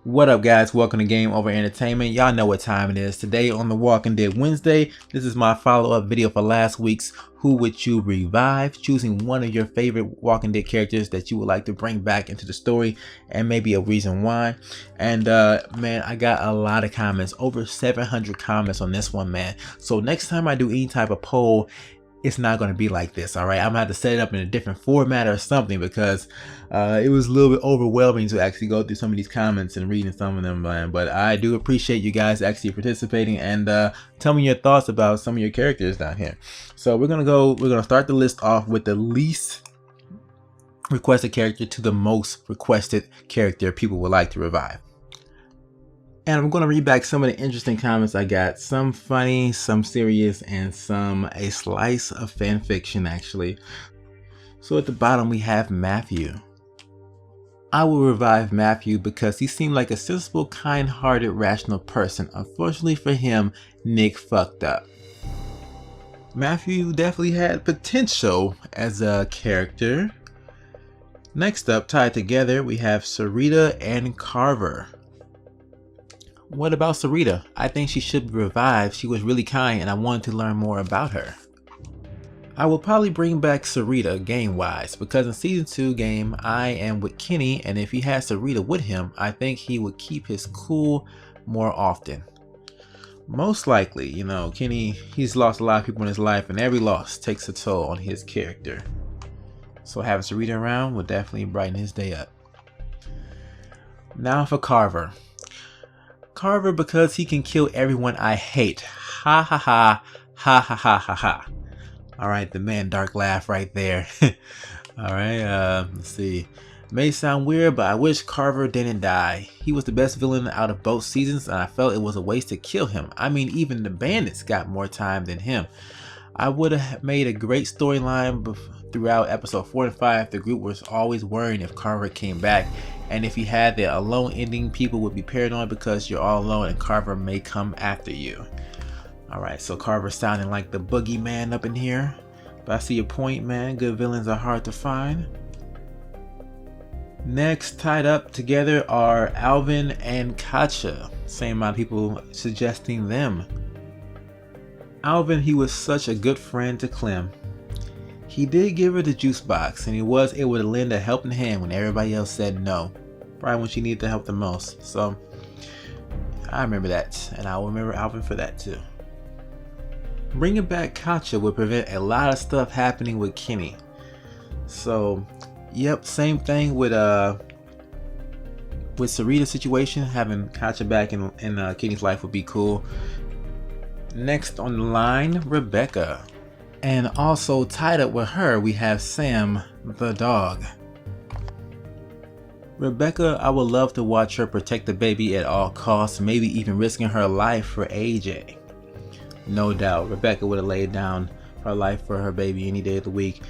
What up, guys? Welcome to Game Over Entertainment. Y'all know what time it is. Today on the Walking Dead Wednesday, this is my follow-up video for last week's Who Would You Revive? Choosing one of your favorite Walking Dead characters that you would like to bring back into the story and maybe a reason why. And man, I got a lot of comments, over 700 comments on this one, man. So next time I do any type of poll, it's not going to be like this. All right, I'm gonna have to set it up in a different format or something, because it was a little bit overwhelming to actually go through some of these comments and reading some of them, man. But I do appreciate you guys actually participating and tell me your thoughts about some of your characters down here. So we're gonna start the list off with the least requested character to the most requested character people would like to revive. And I'm going to read back some of the interesting comments I got. Some funny, some serious, and some a slice of fan fiction, actually. So at the bottom we have Matthew. I will revive Matthew because he seemed like a sensible, kind-hearted, rational person. Unfortunately for him, Nick fucked up. Matthew definitely had potential as a character. Next up, tied together, we have Sarita and Carver. What about Sarita? I think she should be revived. She was really kind and I wanted to learn more about her. I will probably bring back Sarita game-wise, because in season 2 game I am with Kenny, and if he had Sarita with him, I think he would keep his cool more often. Most likely, you know, Kenny, he's lost a lot of people in his life, and every loss takes a toll on his character. So having Sarita around will definitely brighten his day up. Now for Carver. Carver, because he can kill everyone I hate. Ha ha ha, ha ha ha ha ha. Alright, the man dark laugh right there. Alright, let's see. May sound weird, but I wish Carver didn't die. He was the best villain out of both seasons, and I felt it was a waste to kill him. I mean, even the bandits got more time than him. I would have made a great storyline throughout episode 4 and 5. The group was always worrying if Carver came back, and if he had the alone ending, people would be paranoid because you're all alone and Carver may come after you. Alright, so Carver sounding like the boogeyman up in here. But I see your point, man. Good villains are hard to find. Next, tied up together are Alvin and Kaca. Same amount of people suggesting them. Alvin, he was such a good friend to Clem. He did give her the juice box, and he was able to lend a helping hand when everybody else said no. Probably when she needed the help the most. So, I remember that, and I will remember Alvin for that too. Bringing back Kaca would prevent a lot of stuff happening with Kenny. So, yep, same thing with Sarita's situation. Having Kaca back in Kenny's life would be cool. Next on the line, Rebecca. And also tied up with her, we have Sam the dog. Rebecca, I would love to watch her protect the baby at all costs, maybe even risking her life for AJ. No doubt, Rebecca would have laid down her life for her baby any day of the week.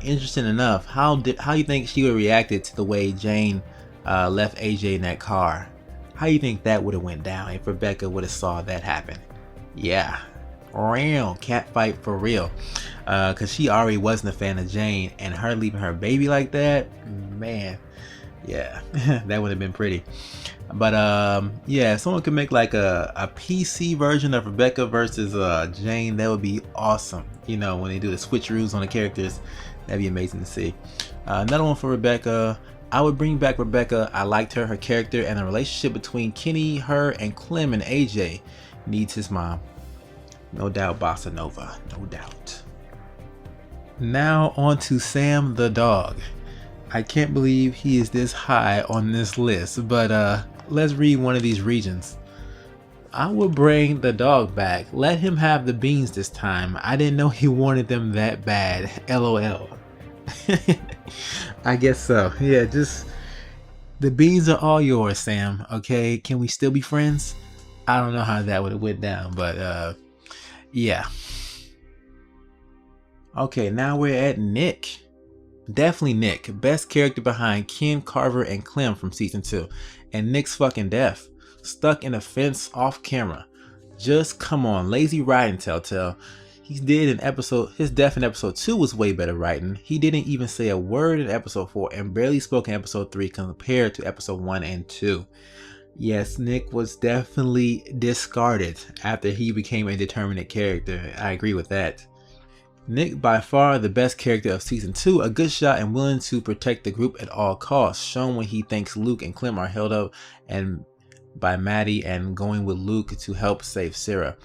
Interesting enough, how you think she would have reacted to the way Jane left AJ in that car? How you think that would have went down if Rebecca would have saw that happen? Yeah. Real cat fight for real, because she already wasn't a fan of Jane, and her leaving her baby like that, man, yeah, that would have been pretty. But yeah, if someone could make like a PC version of Rebecca versus Jane, that would be awesome. You know, when they do the switcheroos on the characters, that'd be amazing to see. Another one for Rebecca. I would bring back Rebecca. I liked her character, and the relationship between Kenny, her, and Clem and AJ needs his mom. No doubt, Bossa Nova, no doubt. Now on to Sam the dog. I can't believe he is this high on this list, but let's read one of these regions. I will bring the dog back. Let him have the beans this time. I didn't know he wanted them that bad. LOL. I guess so. Yeah, just the beans are all yours, Sam. Okay, can we still be friends? I don't know how that would have went down, but yeah. Okay, now we're at Nick. Definitely Nick. Best character behind Ken, Carver, and Clem from season 2. And Nick's fucking death. Stuck in a fence off camera. Just come on. Lazy writing, Telltale. He did an episode, his death in episode 2 was way better writing. He didn't even say a word in episode 4 and barely spoke in episode 3 compared to episode 1 and 2. Yes, Nick was definitely discarded after he became a determinate character. I agree with that. Nick, by far the best character of season 2, a good shot and willing to protect the group at all costs, shown when he thinks Luke and Clem are held up and by Maddie and going with Luke to help save Sarah.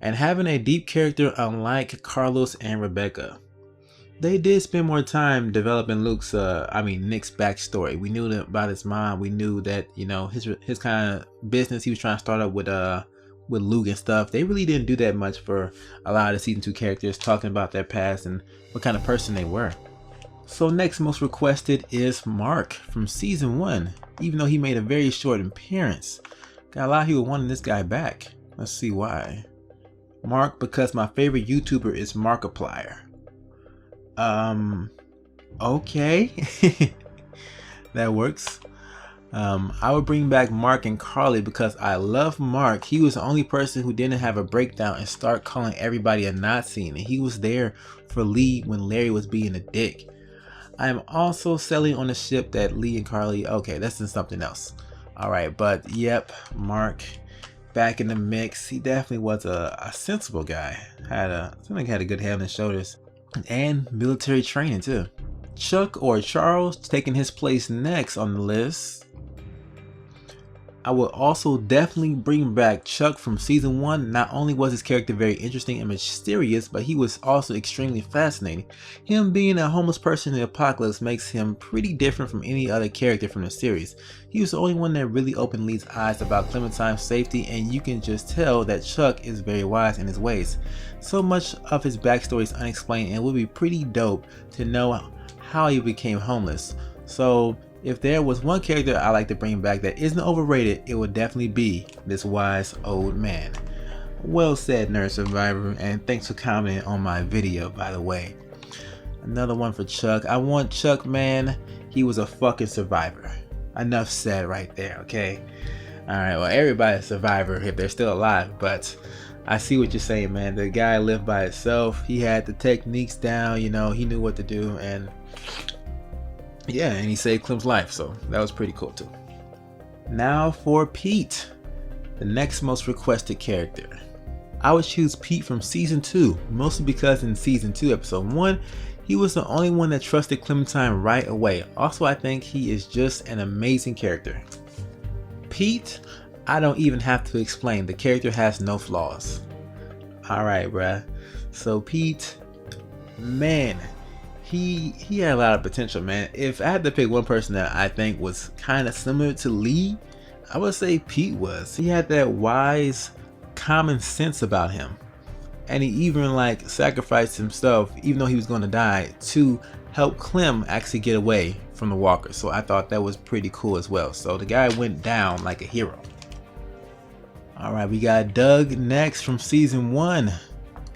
And having a deep character unlike Carlos and Rebecca. They did spend more time developing Nick's backstory. We knew about his mom. We knew that, you know, his kind of business he was trying to start up with Luke and stuff. They really didn't do that much for a lot of the season 2 characters, talking about their past and what kind of person they were. So next most requested is Mark from season 1, even though he made a very short appearance. Got a lot of people wanting this guy back. Let's see why. Mark, because my favorite YouTuber is Markiplier. Okay. That works. I would bring back Mark and Carly because I love Mark. He was the only person who didn't have a breakdown and start calling everybody a Nazi, and he was there for Lee when Larry was being a dick. I am also selling on the ship that Lee and Carly, okay, that's in something else. Alright, but yep, Mark back in the mix. He definitely was a sensible guy. Seemed like he had a good head on his shoulders. And military training too. Chuck or Charles taking his place next on the list. I would also definitely bring back Chuck from season 1. Not only was his character very interesting and mysterious, but he was also extremely fascinating. Him being a homeless person in the apocalypse makes him pretty different from any other character from the series. He was the only one that really opened Lee's eyes about Clementine's safety, and you can just tell that Chuck is very wise in his ways. So much of his backstory is unexplained, and it would be pretty dope to know how he became homeless. So if there was one character I like to bring back that isn't overrated, it would definitely be this wise old man. Well said, Nerd Survivor, and thanks for commenting on my video, by the way. Another one for Chuck. I want Chuck, man. He was a fucking survivor. Enough said right there, okay? Alright, well, everybody's a survivor if they're still alive, but I see what you're saying, man. The guy lived by himself. He had the techniques down, you know, he knew what to do, and yeah, and he saved Clem's life, so that was pretty cool too. Now for Pete, the next most requested character. I would choose Pete from season 2, mostly because in season 2 episode 1, he was the only one that trusted Clementine right away. Also, I think he is just an amazing character. Pete, I don't even have to explain, the character has no flaws. Alright, bruh. So Pete, man, he had a lot of potential, man. If I had to pick one person that I think was kind of similar to Lee, I would say Pete was. He had that wise common sense about him, and he even like sacrificed himself, even though he was going to die, to help Clem actually get away from the walkers. So I thought that was pretty cool as well. So the guy went down like a hero. Alright, we got Doug next from season 1.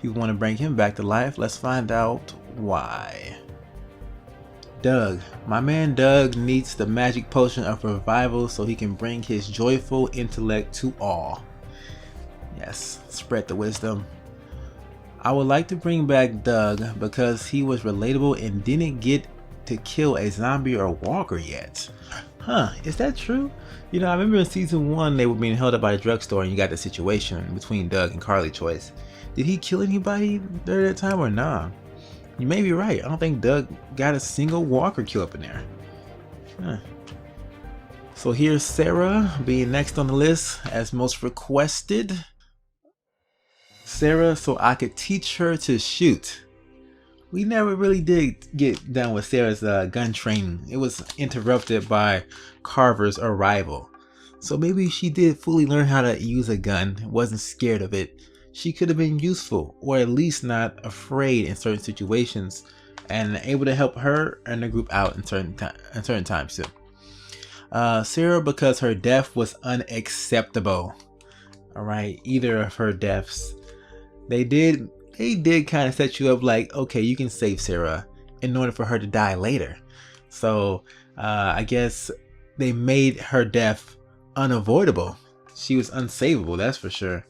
People want to bring him back to life. Let's find out why. Doug, my man Doug needs the magic potion of revival so he can bring his joyful intellect to all. Yes, spread the wisdom. I would like to bring back Doug because he was relatable and didn't get to kill a zombie or walker yet. Huh, is that true? You know, I remember in season 1 they were being held up by a drugstore and you got the situation between Doug and Carly Choice. Did he kill anybody during that time or nah? You may be right. I don't think Doug got a single walker kill up in there. Huh. So here's Sarah being next on the list as most requested. Sarah, so I could teach her to shoot. We never really did get done with Sarah's gun training. It was interrupted by Carver's arrival. So maybe she did fully learn how to use a gun, wasn't scared of it. She could have been useful, or at least not afraid in certain situations, and able to help her and the group out in certain times too. Sarah, because her death was unacceptable. Alright, either of her deaths. They did kind of set you up like, okay, you can save Sarah in order for her to die later. So I guess they made her death unavoidable. She was unsavable, that's for sure.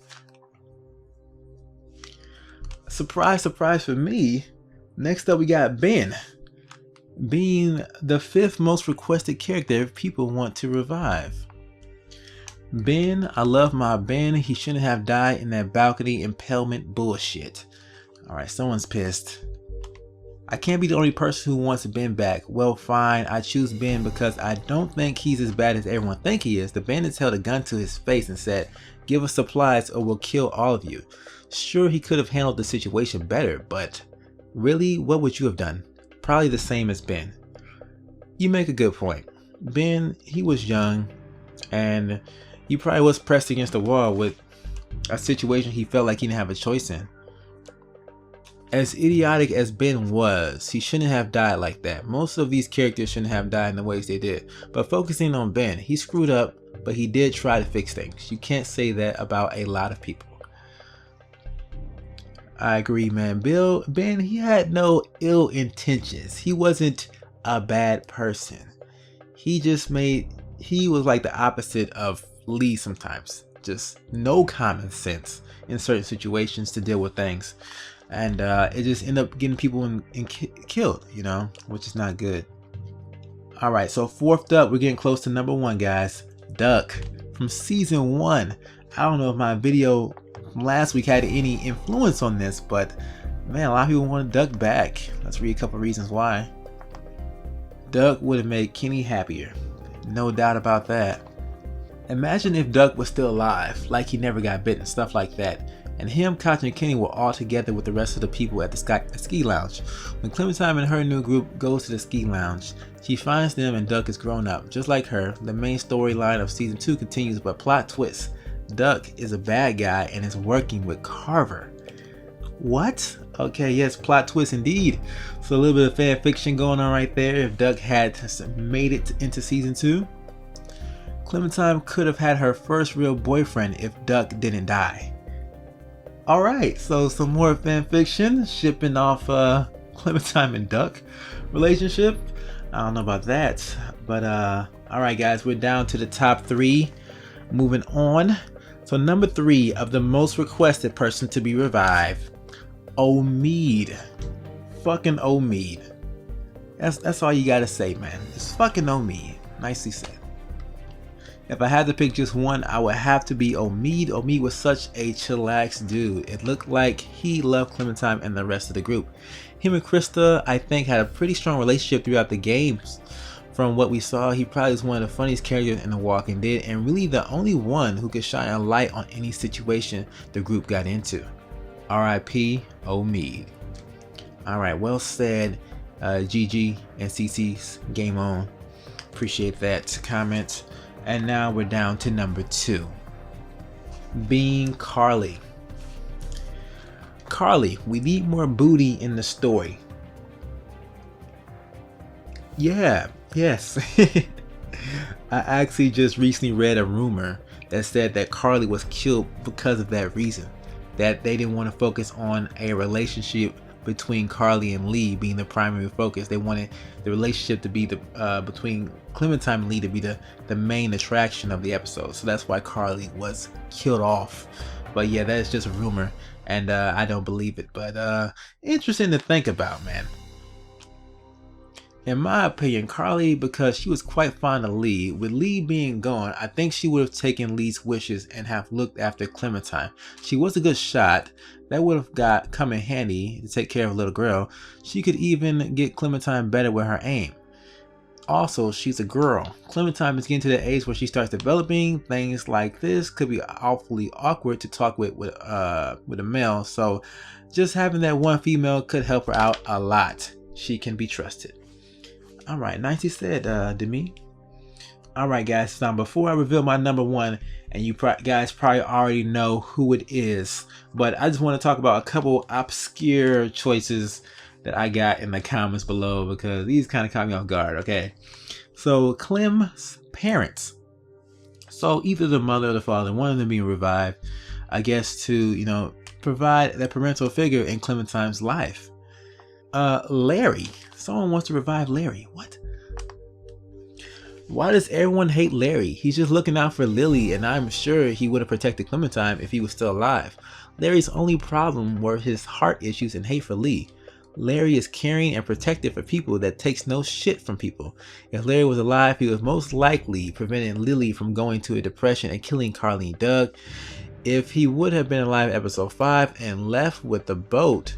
Surprise, surprise for me. Next up we got Ben, being the 5th most requested character people want to revive. Ben, I love my Ben. He shouldn't have died in that balcony impalement bullshit. Alright, someone's pissed. I can't be the only person who wants Ben back. Well, fine, I choose Ben because I don't think he's as bad as everyone thinks he is. The bandits held a gun to his face and said, "Give us supplies or we'll kill all of you." Sure, he could have handled the situation better, but really, what would you have done? Probably the same as Ben. You make a good point. Ben, he was young, and he probably was pressed against the wall with a situation he felt like he didn't have a choice in. As idiotic as Ben was, he shouldn't have died like that. Most of these characters shouldn't have died in the ways they did. But focusing on Ben, he screwed up, but he did try to fix things. You can't say that about a lot of people. I agree, man. Ben, he had no ill intentions. He wasn't a bad person. He was like the opposite of Lee sometimes. Just no common sense in certain situations to deal with things. And it just ended up getting people killed, you know, which is not good. All right, so fourth up, we're getting close to number 1, guys. Duck from season 1. I don't know if my video from last week had any influence on this, but man, a lot of people want Duck back. Let's read a couple reasons why. Duck would have made Kenny happier. No doubt about that. Imagine if Duck was still alive, like he never got bitten, stuff like that. And him, Kaca, and Kenny were all together with the rest of the people at the ski lounge. When Clementine and her new group goes to the ski lounge, she finds them and Duck is grown up. Just like her, the main storyline of season 2 continues, but plot twist. Duck is a bad guy and is working with Carver. What? Okay, yes, plot twist indeed. So a little bit of fan fiction going on right there. If Duck had made it into season 2, Clementine could have had her first real boyfriend if Duck didn't die. Alright, so some more fan fiction shipping off Clementine and Duck relationship. I don't know about that, but alright guys, we're down to the top 3. Moving on. So number 3 of the most requested person to be revived, Omid. Fucking Omid. That's all you gotta say, man. It's fucking Omid. Nicely said. If I had to pick just one, I would have to be Omid. Omid was such a chillax dude. It looked like he loved Clementine and the rest of the group. Him and Krista, I think, had a pretty strong relationship throughout the games. From what we saw, he probably was one of the funniest characters in The Walking Dead, and really the only one who could shine a light on any situation the group got into. R.I.P. Omid. Alright, well said, GG and CC's Game On. Appreciate that comment. And now we're down to number 2. Being Carly. Carly, we need more booty in the story. Yeah, yes. I actually just recently read a rumor that said that Carly was killed because of that reason. That they didn't want to focus on a relationship between Carly and Lee being the primary focus. They wanted the relationship to be between Clementine and Lee to be the main attraction of the episode. So that's why Carly was killed off. But yeah, that is just a rumor, and I don't believe it. But interesting to think about, man. In my opinion, Carly, because she was quite fond of Lee, with Lee being gone, I think she would have taken Lee's wishes and have looked after Clementine. She was a good shot. That would have come in handy to take care of a little girl. She could even get Clementine better with her aim. Also, she's a girl. Clementine is getting to the age where she starts developing. Things like this could be awfully awkward to talk with a male. So just having that one female could help her out a lot. She can be trusted. Alright, nicely said, Demi. Alright guys, now before I reveal my number 1, and you guys probably already know who it is, but I just want to talk about a couple obscure choices that I got in the comments below, because these kind of caught me off guard, okay? So, Clem's parents. So, either the mother or the father, one of them being revived, I guess to, you know, provide that parental figure in Clementine's life. Larry. Someone wants to revive Larry. What? Why does everyone hate Larry? He's just looking out for Lily, and I'm sure he would have protected Clementine if he was still alive. Larry's only problem were his heart issues and hate for Lee. Larry is caring and protective for people that takes no shit from people. If Larry was alive, he was most likely preventing Lily from going to a depression and killing Carly and Doug. If he would have been alive in episode 5 and left with the boat,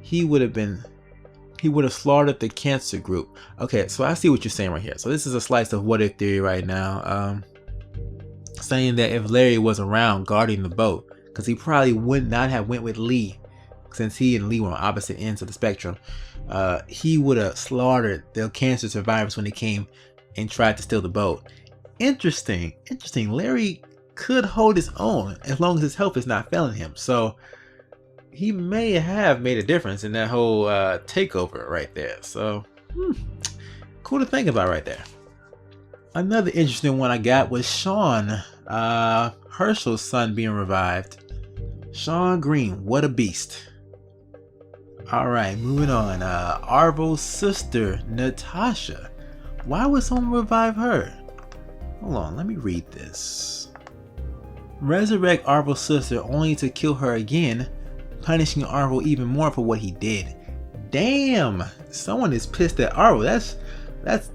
he would have slaughtered the cancer group. Okay, so I see what you're saying right here. So this is a slice of what if theory right now. Saying that if Larry was around guarding the boat, because he probably would not have went with Lee, since he and Lee were on opposite ends of the spectrum, he would have slaughtered the cancer survivors when they came and tried to steal the boat. Interesting. Larry could hold his own as long as his health is not failing him. So he may have made a difference in that whole takeover right there. So cool to think about right there. Another interesting one I got was Sean, Herschel's son, being revived. Sean Green, what a beast. Alright, moving on. Arvo's sister, Natasha. Why would someone revive her? Hold on, let me read this. Resurrect Arvo's sister only to kill her again, punishing Arvo even more for what he did. Damn! Someone is pissed at Arvo. That's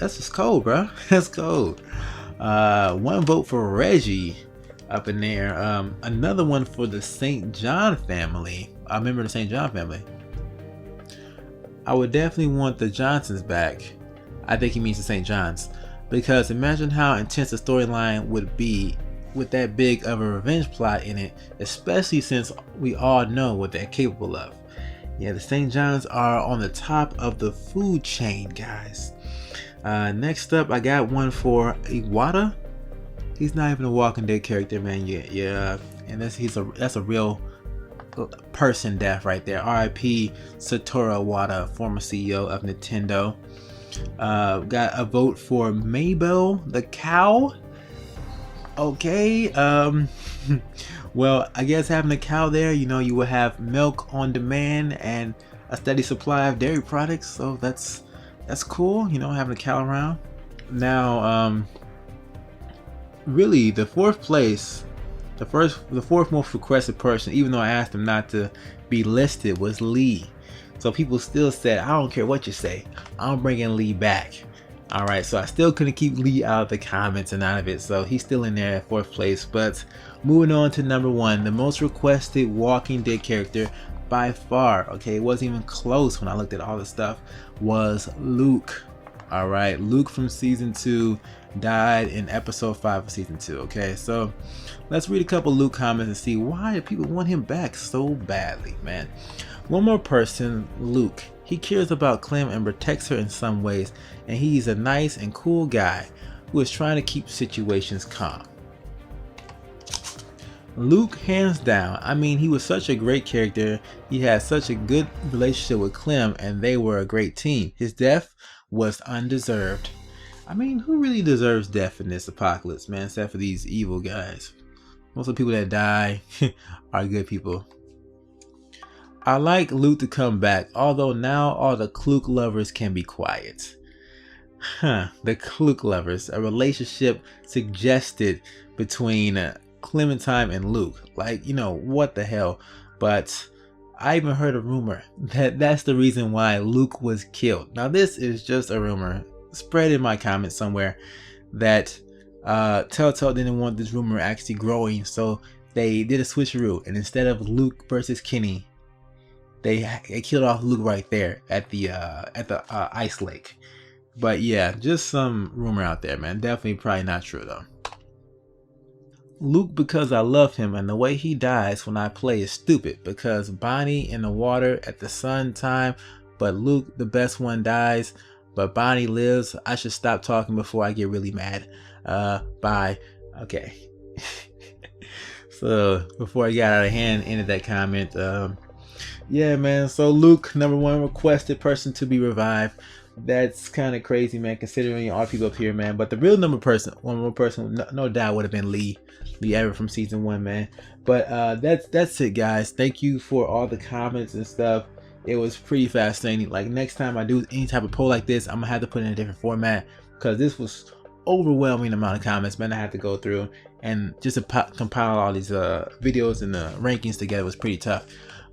just cold, bro. That's cold. One vote for Reggie up in there. Another one for the St. John family. I remember the St. John family. I would definitely want the Johnsons back. I think he means the St. Johns. Because imagine how intense the storyline would be with that big of a revenge plot in it, especially since we all know what they're capable of. Yeah, the St. Johns are on the top of the food chain, guys. Next up, I got one for Iwata. He's not even a Walking Dead character, man. Yeah, and that's a real person death right there. R.I.P. Satoru Iwata, former CEO of Nintendo. Got a vote for Mabel the cow. Okay, well, I guess having a cow there, you will have milk on demand and a steady supply of dairy products. So that's cool, having a cow around. Now, really, the fourth most requested person, even though I asked him not to be listed, was Lee. So people still said, I don't care what you say, I'm bringing Lee back. Alright, so I still couldn't keep Lee out of the comments and out of it, so he's still in there at 4th place. But moving on to number 1, the most requested Walking Dead character by far, okay, it wasn't even close when I looked at all the stuff, was Luke. Alright, Luke from season 2 died in episode 5 of season 2. Okay, so let's read a couple Luke comments and see why people want him back so badly, man. One more person, Luke. He cares about Clem and protects her in some ways, and he's a nice and cool guy who is trying to keep situations calm. Luke, hands down. I mean, he was such a great character. He had such a good relationship with Clem, and they were a great team. His death was undeserved. I mean, who really deserves death in this apocalypse, man, except for these evil guys? Most of the people that die are good people. I like Luke to come back, although now all the Kluke lovers can be quiet. The Kluke lovers, a relationship suggested between Clementine and Luke. Like, what the hell? But I even heard a rumor that that's the reason why Luke was killed. Now this is just a rumor, spread in my comments somewhere, that Telltale didn't want this rumor actually growing, so they did a switcheroo, and instead of Luke versus Kenny, they killed off Luke right there at the ice lake. But yeah, just some rumor out there, man. Definitely probably not true though. Luke, because I love him, and the way he dies when I play is stupid, because Bonnie in the water at the sun time, but Luke, the best one, dies, but Bonnie lives. I should stop talking before I get really mad. Bye. Okay. So before I got out of hand, ended that comment. Yeah, man. So Luke, number 1 requested person to be revived. That's kind of crazy, man, considering all the people up here, man. But the real one more person, no doubt, would have been Lee Everett from season 1, man. But that's it, guys. Thank you for all the comments and stuff. It was pretty fascinating. Like, next time I do any type of poll like this, I'm gonna have to put it in a different format, because this was overwhelming amount of comments, man. I had to go through, and just to compile all these videos and the rankings together was pretty tough.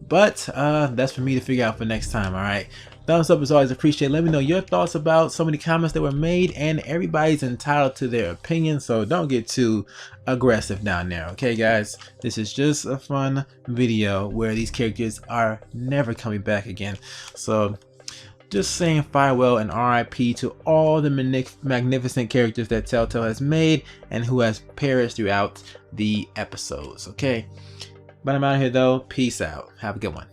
But that's for me to figure out for next time. All right. Thumbs up is always appreciated. Let me know your thoughts about some of the comments that were made, and everybody's entitled to their opinion, so don't get too aggressive down there. Okay, guys, this is just a fun video where these characters are never coming back again. So just saying farewell and RIP to all the magnificent characters that Telltale has made and who has perished throughout the episodes. Okay, but I'm out of here though. Peace out. Have a good one.